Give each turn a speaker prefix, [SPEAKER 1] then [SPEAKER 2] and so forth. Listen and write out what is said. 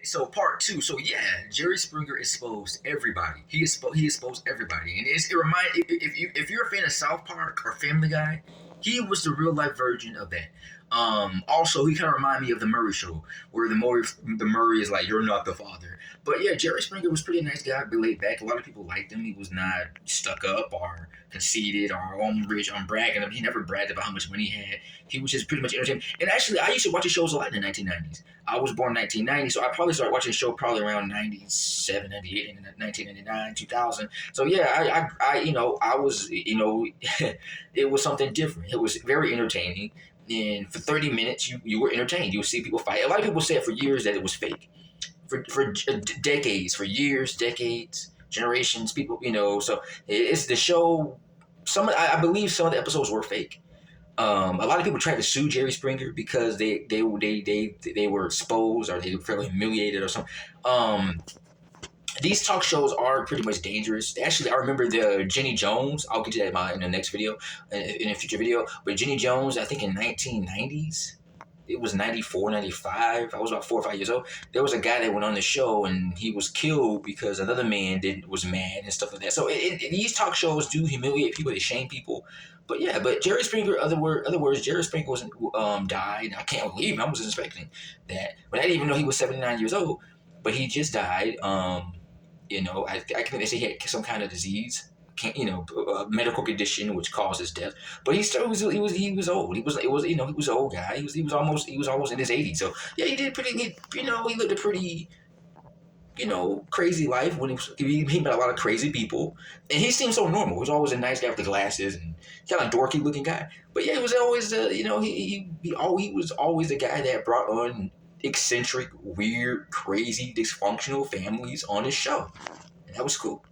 [SPEAKER 1] So part two. So yeah, Jerry Springer exposed everybody. He exposed everybody, and it remind if you're a fan of South Park or Family Guy, he was the real life version of that. Also, he kind of reminded me of the Murray Show, where the Murray is like, "You're not the father." But yeah, Jerry Springer was a pretty nice guy, be laid back. A lot of people liked him. He was not stuck up or conceited or I'm rich, I'm bragging. He never bragged about how much money he had. He was just pretty much entertaining. And actually, I used to watch his shows a lot in the 1990s. I was born in 1990, so I probably started watching the show probably around 97, 98, and 1999, 2000. So yeah, I was, it was something different. It was very entertaining. And for 30 minutes, you were entertained. You would see people fight. A lot of people said for years that it was fake. For decades, for years, decades, generations, people, so it's the show. I believe some of the episodes were fake. A lot of people tried to sue Jerry Springer because they were exposed or they were fairly humiliated or something. These talk shows are pretty much dangerous. Actually, I remember the Jenny Jones. I'll get to that in the next video, in a future video. But Jenny Jones, I think in 1990s, it was 94, 95. I was about 4 or 5 years old. There was a guy that went on the show and he was killed because another man was mad and stuff like that. So these talk shows do humiliate people. They shame people. But yeah, but Jerry Springer, other words, Jerry Springer was died. I can't believe it. I was expecting that, but I didn't even know he was 79 years old. But he just died. I think they say he had some kind of disease, a medical condition which causes death. But he was old. He was he was an old guy. He was almost in his 80s. So yeah, he did he lived a pretty crazy life when he met a lot of crazy people, and he seemed so normal. He was always a nice guy with the glasses and kind of dorky looking guy. But yeah, he was always he was always the guy that brought on eccentric, weird, crazy, dysfunctional families on his show, and that was cool.